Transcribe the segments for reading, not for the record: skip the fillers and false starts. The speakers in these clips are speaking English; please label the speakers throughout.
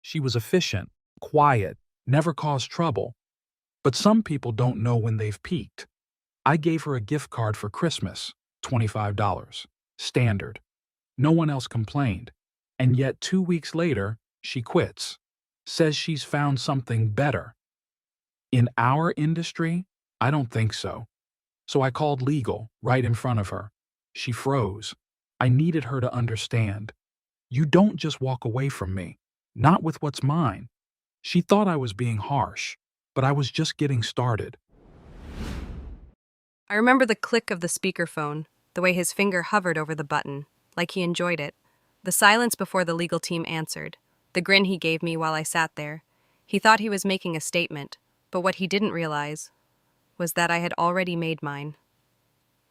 Speaker 1: She was efficient, quiet, never caused trouble. But some people don't know when they've peaked. I gave her a gift card for Christmas, $25. Standard. No one else complained. And yet 2 weeks later, she quits. Says she's found something better. In our industry, I don't think so. So I called legal right in front of her. She froze. I needed her to understand. You don't just walk away from me. Not with what's mine. She thought I was being harsh, but I was just getting started.
Speaker 2: I remember the click of the speakerphone, the way his finger hovered over the button, like he enjoyed it. The silence before the legal team answered. The grin he gave me while I sat there. He thought he was making a statement, but what he didn't realize was that I had already made mine.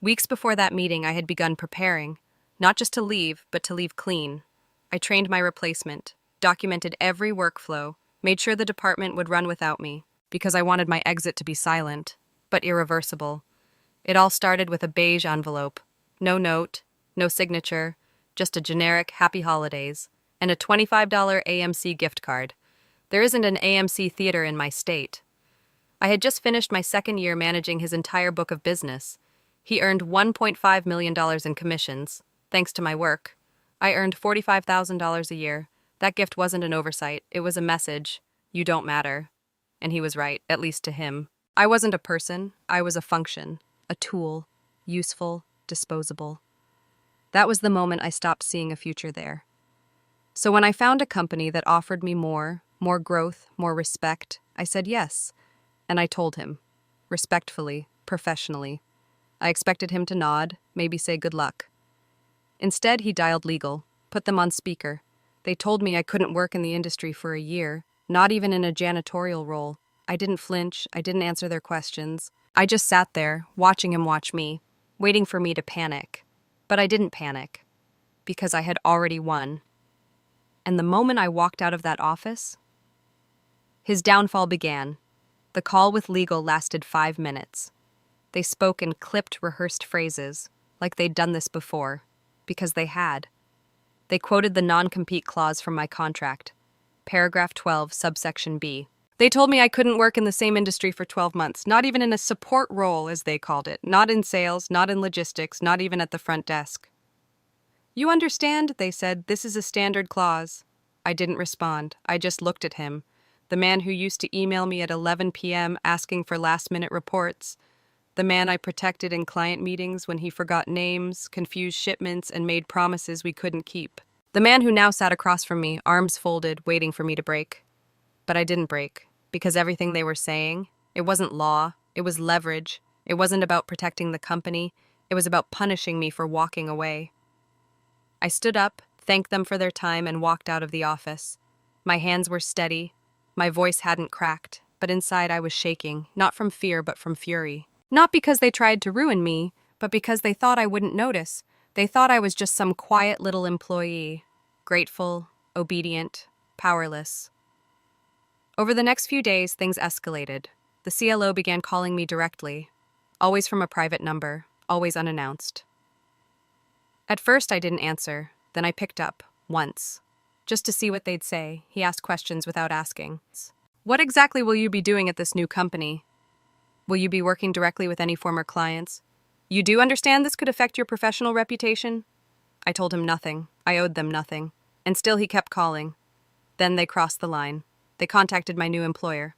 Speaker 2: Weeks before that meeting, I had begun preparing, not just to leave, but to leave clean. I trained my replacement, documented every workflow, made sure the department would run without me, because I wanted my exit to be silent, but irreversible. It all started with a beige envelope. No note, no signature, just a generic Happy Holidays, and a $25 AMC gift card. There isn't an AMC theater in my state. I had just finished my second year managing his entire book of business. He earned $1.5 million in commissions, thanks to my work. I earned $45,000 a year. That gift wasn't an oversight, it was a message. You don't matter. And he was right, at least to him. I wasn't a person, I was a function, a tool, useful, disposable. That was the moment I stopped seeing a future there. So when I found a company that offered me more growth, more respect, I said yes. And I told him, respectfully, professionally. I expected him to nod, maybe say good luck. Instead, he dialed legal, put them on speaker. They told me I couldn't work in the industry for a year, not even in a janitorial role. I didn't flinch, I didn't answer their questions. I just sat there, watching him watch me, waiting for me to panic. But I didn't panic, because I had already won. And the moment I walked out of that office, his downfall began. The call with legal lasted 5 minutes. They spoke in clipped, rehearsed phrases, like they'd done this before, because they had. They quoted the non-compete clause from my contract, paragraph 12, subsection B. They told me I couldn't work in the same industry for 12 months, not even in a support role, as they called it, not in sales, not in logistics, not even at the front desk. You understand, they said, this is a standard clause. I didn't respond. I just looked at him. The man who used to email me at 11 p.m. asking for last-minute reports. The man I protected in client meetings when he forgot names, confused shipments, and made promises we couldn't keep. The man who now sat across from me, arms folded, waiting for me to break. But I didn't break, because everything they were saying, it wasn't law, it was leverage. It wasn't about protecting the company, it was about punishing me for walking away. I stood up, thanked them for their time, and walked out of the office. My hands were steady, my voice hadn't cracked, but inside I was shaking, not from fear but from fury. Not because they tried to ruin me, but because they thought I wouldn't notice. They thought I was just some quiet little employee, grateful, obedient, powerless. Over the next few days, things escalated. The CLO began calling me directly, always from a private number, always unannounced. At first, I didn't answer. Then I picked up, once. Just to see what they'd say, he asked questions without asking. What exactly will you be doing at this new company? Will you be working directly with any former clients? You do understand this could affect your professional reputation? I told him nothing. I owed them nothing. And still he kept calling. Then they crossed the line. They contacted my new employer.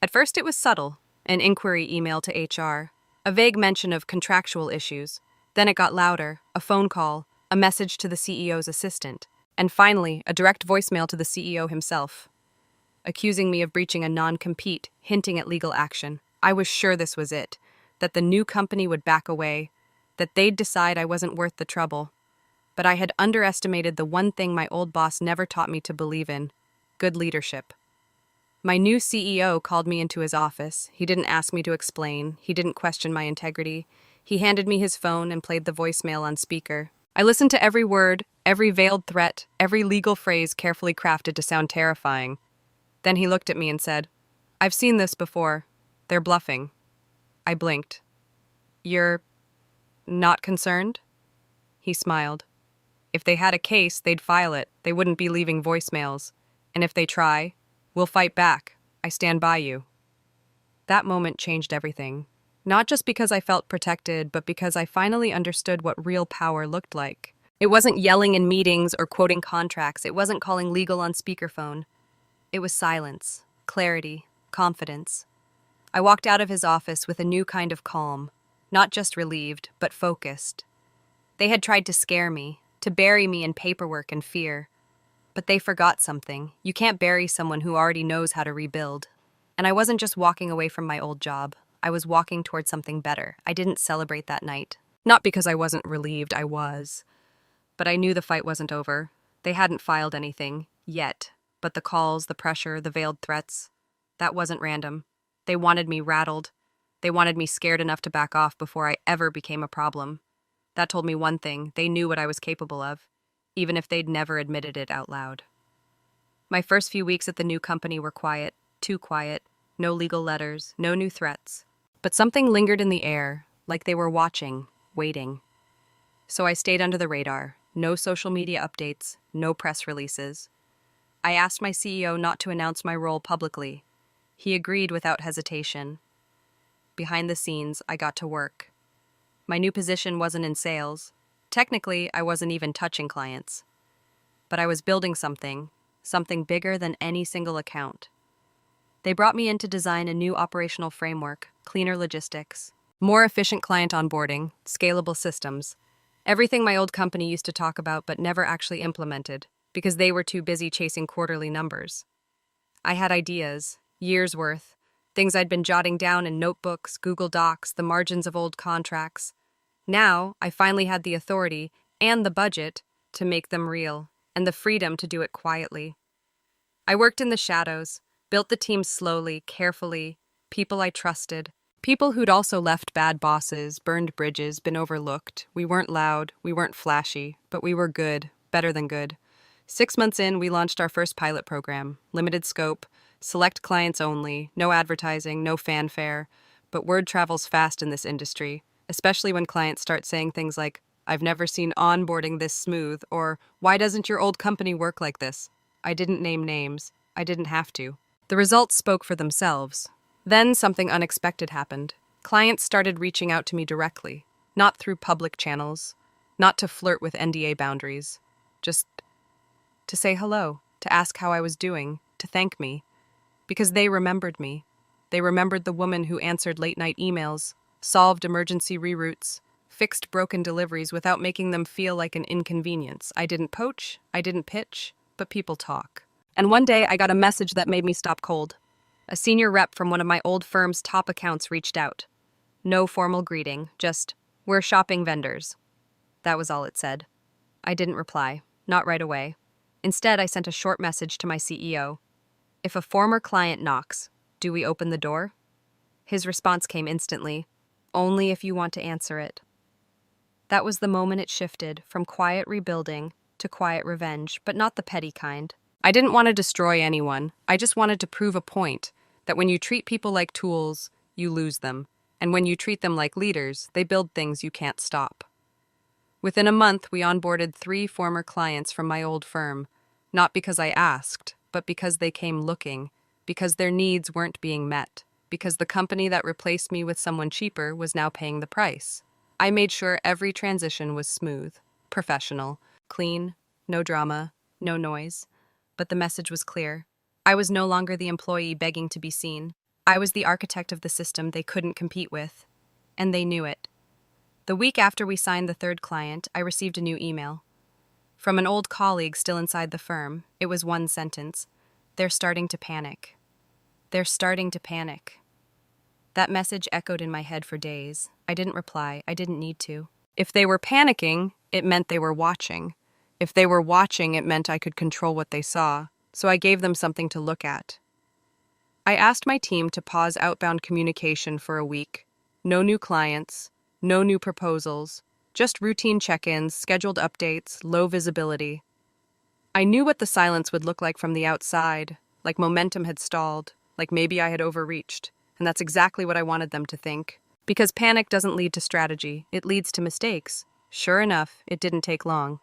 Speaker 2: At first it was subtle, an inquiry email to HR, a vague mention of contractual issues. Then it got louder, a phone call, a message to the CEO's assistant, and finally a direct voicemail to the CEO himself, accusing me of breaching a non-compete, hinting at legal action. I was sure this was it, that the new company would back away, that they'd decide I wasn't worth the trouble. But I had underestimated the one thing my old boss never taught me to believe in: good leadership. My new CEO called me into his office. He didn't ask me to explain. He didn't question my integrity. He handed me his phone and played the voicemail on speaker. I listened to every word, every veiled threat, every legal phrase carefully crafted to sound terrifying. Then he looked at me and said, "I've seen this before. They're bluffing." I blinked. "You're not concerned?" He smiled. "If they had a case, they'd file it. They wouldn't be leaving voicemails. And if they try, we'll fight back. I stand by you. That moment changed everything. Not just because I felt protected, but because I finally understood what real power looked like. It wasn't yelling in meetings or quoting contracts. It wasn't calling legal on speakerphone. It was silence, clarity, confidence. I walked out of his office with a new kind of calm, not just relieved, but focused. They had tried to scare me, to bury me in paperwork and fear. But they forgot something. You can't bury someone who already knows how to rebuild. And I wasn't just walking away from my old job. I was walking towards something better. I didn't celebrate that night. Not because I wasn't relieved, I was. But I knew the fight wasn't over. They hadn't filed anything, yet. But the calls, the pressure, the veiled threats, that wasn't random. They wanted me rattled. They wanted me scared enough to back off before I ever became a problem. That told me one thing: they knew what I was capable of, even if they'd never admitted it out loud. My first few weeks at the new company were quiet, too quiet, no legal letters, no new threats. But something lingered in the air, like they were watching, waiting. So I stayed under the radar. No social media updates, no press releases. I asked my CEO not to announce my role publicly. He agreed without hesitation. Behind the scenes, I got to work. My new position wasn't in sales. Technically, I wasn't even touching clients. But I was building something bigger than any single account. They brought me in to design a new operational framework, cleaner logistics, more efficient client onboarding, scalable systems. Everything my old company used to talk about but never actually implemented, because they were too busy chasing quarterly numbers. I had ideas, years' worth, things I'd been jotting down in notebooks, Google Docs, the margins of old contracts. Now, I finally had the authority and the budget to make them real, and the freedom to do it quietly. I worked in the shadows, built the team slowly, carefully, people I trusted, people who'd also left bad bosses, burned bridges, been overlooked. We weren't loud, we weren't flashy, but we were good, better than good. 6 months in, we launched our first pilot program, limited scope, select clients only, no advertising, no fanfare, but word travels fast in this industry, especially when clients start saying things like, "I've never seen onboarding this smooth," or "Why doesn't your old company work like this?" I didn't name names. I didn't have to. The results spoke for themselves. Then something unexpected happened. Clients started reaching out to me directly, not through public channels, not to flirt with NDA boundaries, just to say hello, to ask how I was doing, to thank me. Because they remembered me. They remembered the woman who answered late-night emails, solved emergency reroutes, fixed broken deliveries without making them feel like an inconvenience. I didn't poach, I didn't pitch, but people talk. And one day I got a message that made me stop cold. A senior rep from one of my old firm's top accounts reached out. No formal greeting, just, "We're shopping vendors." That was all it said. I didn't reply, not right away. Instead, I sent a short message to my CEO. "If a former client knocks, do we open the door?" His response came instantly. "Only if you want to answer it." That was the moment it shifted from quiet rebuilding to quiet revenge, but not the petty kind. I didn't want to destroy anyone. I just wanted to prove a point, that when you treat people like tools, you lose them. And when you treat them like leaders, they build things you can't stop. Within a month, we onboarded 3 former clients from my old firm, not because I asked, but because they came looking, because their needs weren't being met, because the company that replaced me with someone cheaper was now paying the price. I made sure every transition was smooth, professional, clean, no drama, no noise. But the message was clear. I was no longer the employee begging to be seen. I was the architect of the system they couldn't compete with. And they knew it. The week after we signed the 3rd client, I received a new email. From an old colleague still inside the firm, it was one sentence: "They're starting to panic. They're starting to panic." That message echoed in my head for days. I didn't reply. I didn't need to. If they were panicking, it meant they were watching. If they were watching, it meant I could control what they saw, so I gave them something to look at. I asked my team to pause outbound communication for a week. No new clients, no new proposals, just routine check-ins, scheduled updates, low visibility. I knew what the silence would look like from the outside, like momentum had stalled, like maybe I had overreached, and that's exactly what I wanted them to think. Because panic doesn't lead to strategy, it leads to mistakes. Sure enough, it didn't take long.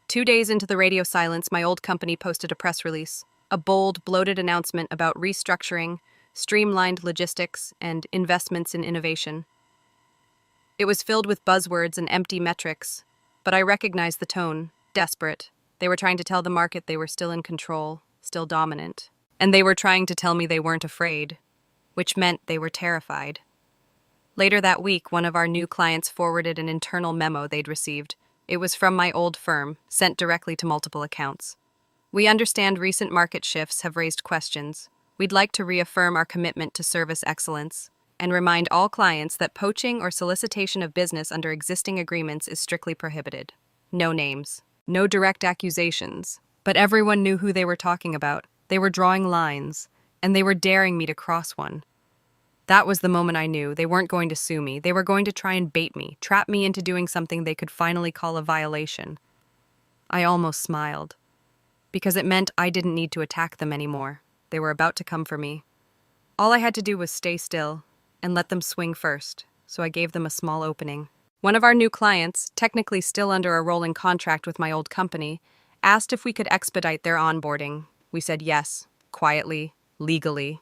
Speaker 2: 2 days into the radio silence, my old company posted a press release, a bold, bloated announcement about restructuring, streamlined logistics, and investments in innovation. It was filled with buzzwords and empty metrics, but I recognized the tone, desperate. They were trying to tell the market they were still in control, still dominant. And they were trying to tell me they weren't afraid, which meant they were terrified. Later that week, one of our new clients forwarded an internal memo they'd received. It was from my old firm, sent directly to multiple accounts. We understand recent market shifts have raised questions. We'd like to reaffirm our commitment to service excellence and remind all clients that poaching or solicitation of business under existing agreements is strictly prohibited. No names, no direct accusations, but everyone knew who they were talking about. They were drawing lines, and they were daring me to cross one. That was the moment I knew they weren't going to sue me. They were going to try and bait me, trap me into doing something they could finally call a violation. I almost smiled, because it meant I didn't need to attack them anymore. They were about to come for me. All I had to do was stay still and let them swing first, so I gave them a small opening. One of our new clients, technically still under a rolling contract with my old company, asked if we could expedite their onboarding. We said yes, quietly, legally.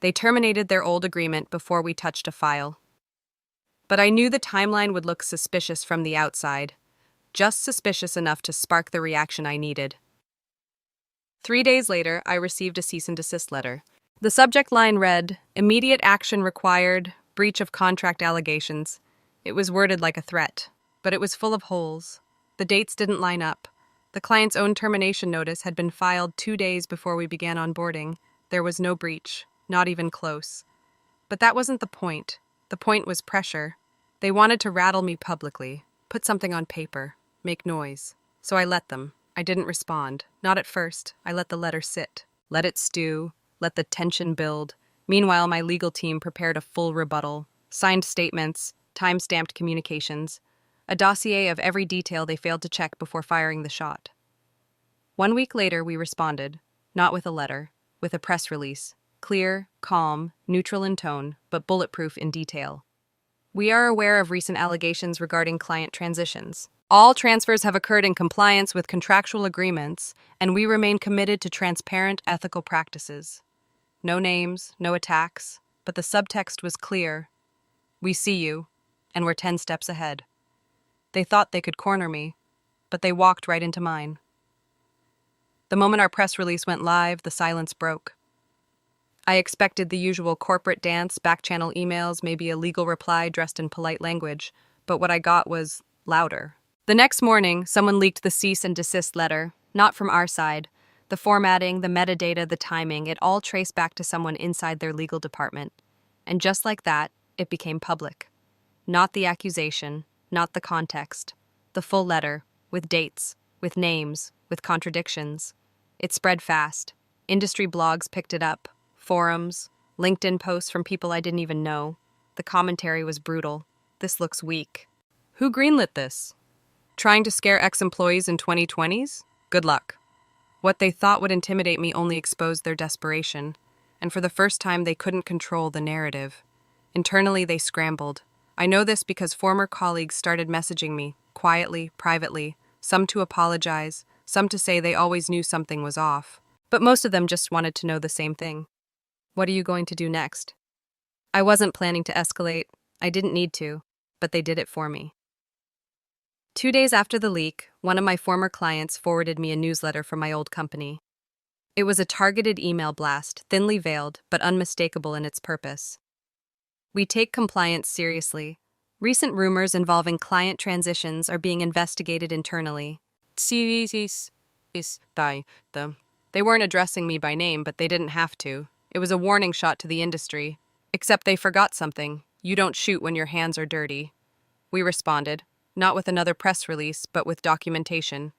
Speaker 2: They terminated their old agreement before we touched a file. But I knew the timeline would look suspicious from the outside, just suspicious enough to spark the reaction I needed. 3 days later, I received a cease and desist letter. The subject line read, "Immediate action required, breach of contract allegations." It was worded like a threat, but it was full of holes. The dates didn't line up. The client's own termination notice had been filed 2 days before we began onboarding. There was no breach, not even close. But that wasn't the point. The point was pressure. They wanted to rattle me publicly, put something on paper, make noise. So I let them. I didn't respond. Not at first. I let the letter sit. Let it stew. Let the tension build. Meanwhile, my legal team prepared a full rebuttal, signed statements, time-stamped communications, a dossier of every detail they failed to check before firing the shot. 1 week later, we responded, not with a letter, with a press release, clear, calm, neutral in tone, but bulletproof in detail. We are aware of recent allegations regarding client transitions. All transfers have occurred in compliance with contractual agreements, and we remain committed to transparent, ethical practices. No names, no attacks, but the subtext was clear. We see you, and we're 10 steps ahead. They thought they could corner me, but they walked right into mine. The moment our press release went live, the silence broke. I expected the usual corporate dance, back-channel emails, maybe a legal reply dressed in polite language, but what I got was louder. The next morning, someone leaked the cease and desist letter, not from our side. The formatting, the metadata, the timing, it all traced back to someone inside their legal department. And just like that, it became public. Not the accusation, not the context. The full letter, with dates, with names, with contradictions. It spread fast. Industry blogs picked it up. Forums, LinkedIn posts from people I didn't even know. The commentary was brutal. This looks weak. Who greenlit this? Trying to scare ex-employees in 2020s? Good luck. What they thought would intimidate me only exposed their desperation, and for the first time they couldn't control the narrative. Internally they scrambled. I know this because former colleagues started messaging me, quietly, privately, some to apologize, some to say they always knew something was off. But most of them just wanted to know the same thing. What are you going to do next? I wasn't planning to escalate. I didn't need to, but they did it for me. 2 days after the leak, one of my former clients forwarded me a newsletter from my old company. It was a targeted email blast, thinly veiled, but unmistakable in its purpose. We take compliance seriously. Recent rumors involving client transitions are being investigated internally. They weren't addressing me by name, but they didn't have to. It was a warning shot to the industry. Except they forgot something. You don't shoot when your hands are dirty. We responded, not with another press release, but with documentation.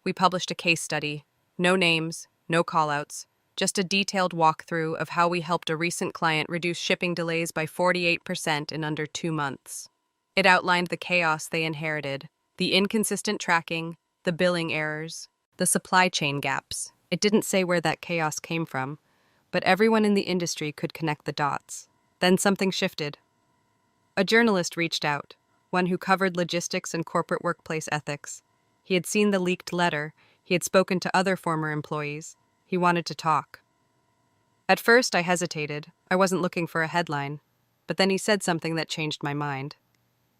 Speaker 2: We published a case study. No names, no callouts, just a detailed walkthrough of how we helped a recent client reduce shipping delays by 48% in under 2 months. It outlined the chaos they inherited, the inconsistent tracking, the billing errors, the supply chain gaps. It didn't say where that chaos came from, but everyone in the industry could connect the dots. Then something shifted. A journalist reached out, one who covered logistics and corporate workplace ethics. He had seen the leaked letter. He had spoken to other former employees. He wanted to talk. At first, I hesitated. I wasn't looking for a headline. But then he said something that changed my mind.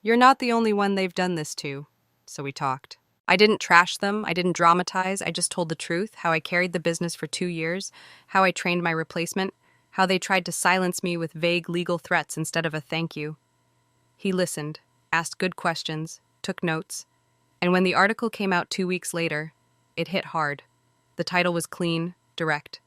Speaker 2: "You're not the only one they've done this to." So we talked. I didn't trash them. I didn't dramatize. I just told the truth, how I carried the business for 2 years, how I trained my replacement, how they tried to silence me with vague legal threats instead of a thank you. He listened, asked good questions, took notes, and when the article came out 2 weeks later, it hit hard. The title was clean, direct.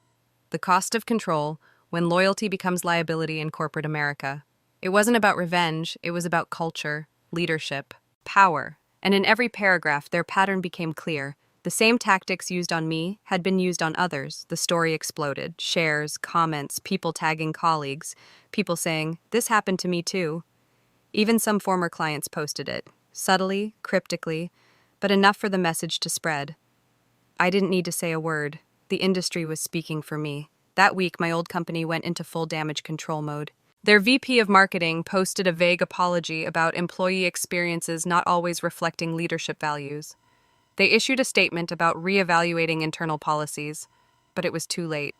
Speaker 2: The Cost of Control, When Loyalty Becomes Liability in Corporate America. It wasn't about revenge, it was about culture, leadership, power, and in every paragraph their pattern became clear. The same tactics used on me had been used on others. The story exploded. Shares, comments, people tagging colleagues, people saying, "This happened to me too." Even some former clients posted it, subtly, cryptically, but enough for the message to spread. I didn't need to say a word. The industry was speaking for me. That week, my old company went into full damage control mode. Their VP of marketing posted a vague apology about employee experiences not always reflecting leadership values. They issued a statement about reevaluating internal policies, but it was too late.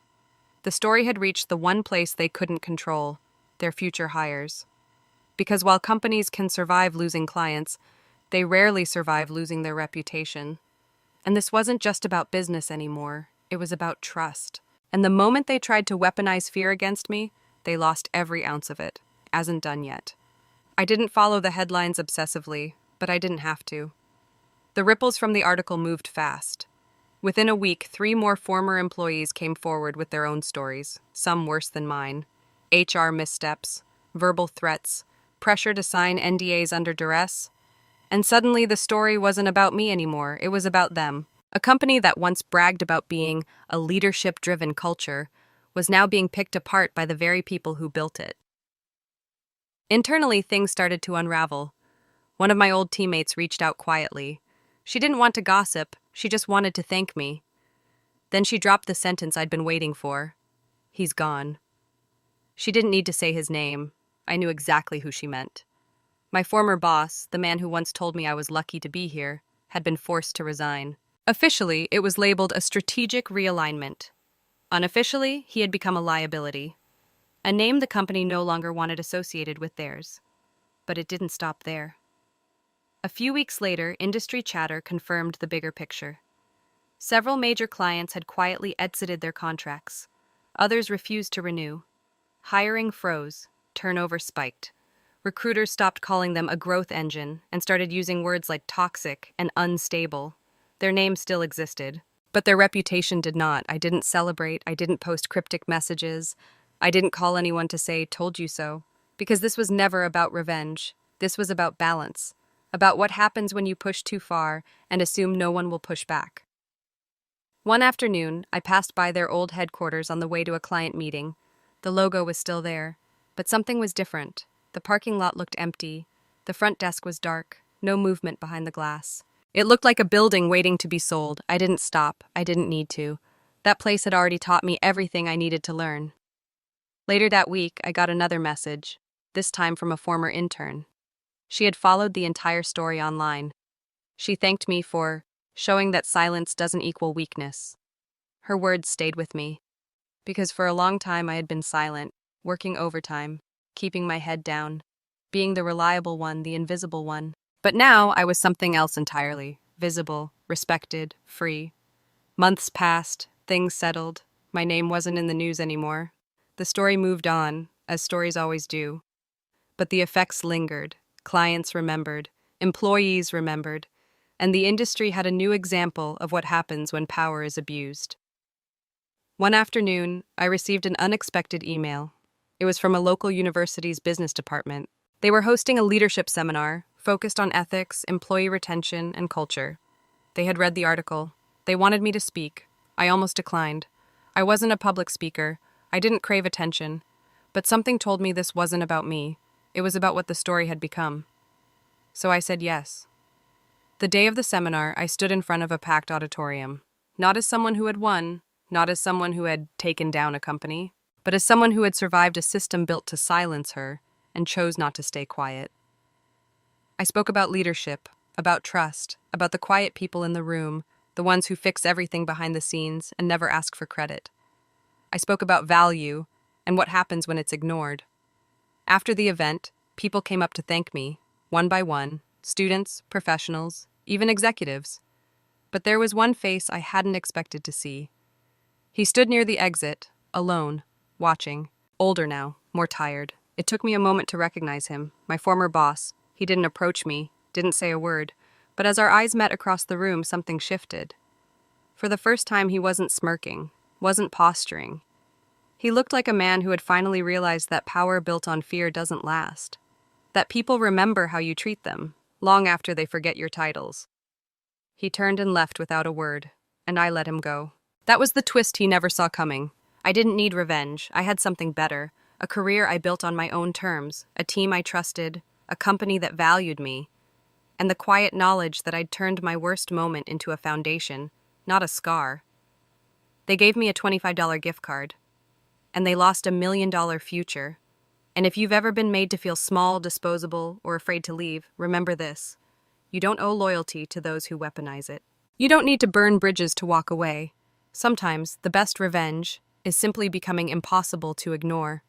Speaker 2: The story had reached the one place they couldn't control, their future hires. Because while companies can survive losing clients, they rarely survive losing their reputation. And this wasn't just about business anymore, it was about trust. And the moment they tried to weaponize fear against me, they lost every ounce of it. Hasn't done yet. I didn't follow the headlines obsessively, but I didn't have to. The ripples from the article moved fast. Within a week, 3 more former employees came forward with their own stories, some worse than mine. HR missteps, verbal threats, pressure to sign NDAs under duress. And suddenly the story wasn't about me anymore, it was about them. A company that once bragged about being a leadership-driven culture was now being picked apart by the very people who built it. Internally, things started to unravel. One of my old teammates reached out quietly. She didn't want to gossip, she just wanted to thank me. Then she dropped the sentence I'd been waiting for. "He's gone." She didn't need to say his name. I knew exactly who she meant. My former boss, the man who once told me I was lucky to be here, had been forced to resign. Officially, it was labeled a strategic realignment. Unofficially, he had become a liability, a name the company no longer wanted associated with theirs. But it didn't stop there. A few weeks later, industry chatter confirmed the bigger picture. Several major clients had quietly exited their contracts. Others refused to renew. Hiring froze, turnover spiked. Recruiters stopped calling them a growth engine and started using words like toxic and unstable. Their names still existed, but their reputation did not. I didn't celebrate, I didn't post cryptic messages, I didn't call anyone to say, "Told you so," because this was never about revenge. This was about balance, about what happens when you push too far and assume no one will push back. One afternoon, I passed by their old headquarters on the way to a client meeting. The logo was still there, but something was different. The parking lot looked empty. The front desk was dark, no movement behind the glass. It looked like a building waiting to be sold. I didn't stop. I didn't need to. That place had already taught me everything I needed to learn. Later that week, I got another message, this time from a former intern. She had followed the entire story online. She thanked me for showing that silence doesn't equal weakness. Her words stayed with me, because for a long time I had been silent, working overtime, keeping my head down, being the reliable one, the invisible one. But now I was something else entirely, visible, respected, free. Months passed, things settled, my name wasn't in the news anymore. The story moved on, as stories always do. But the effects lingered, clients remembered, employees remembered, and the industry had a new example of what happens when power is abused. One afternoon, I received an unexpected email. It was from a local university's business department. They were hosting a leadership seminar focused on ethics, employee retention, and culture. They had read the article. They wanted me to speak. I almost declined. I wasn't a public speaker. I didn't crave attention. But something told me this wasn't about me. It was about what the story had become. So I said yes. The day of the seminar, I stood in front of a packed auditorium. Not as someone who had won, not as someone who had taken down a company, but as someone who had survived a system built to silence her and chose not to stay quiet. I spoke about leadership, about trust, about the quiet people in the room, the ones who fix everything behind the scenes and never ask for credit. I spoke about value and what happens when it's ignored. After the event, people came up to thank me, one by one, students, professionals, even executives. But there was one face I hadn't expected to see. He stood near the exit, alone, watching, older now, more tired. It took me a moment to recognize him, my former boss. He didn't approach me, didn't say a word, but as our eyes met across the room, something shifted. For the first time, he wasn't smirking, wasn't posturing. He looked like a man who had finally realized that power built on fear doesn't last, that people remember how you treat them, long after they forget your titles. He turned and left without a word, and I let him go. That was the twist he never saw coming. I didn't need revenge. I had something better, a career I built on my own terms, a team I trusted, a company that valued me, and the quiet knowledge that I'd turned my worst moment into a foundation, not a scar. They gave me a $25 gift card, and they lost $1 million future. And if you've ever been made to feel small, disposable, or afraid to leave, remember this. You don't owe loyalty to those who weaponize it. You don't need to burn bridges to walk away. Sometimes, the best revenge is simply becoming impossible to ignore.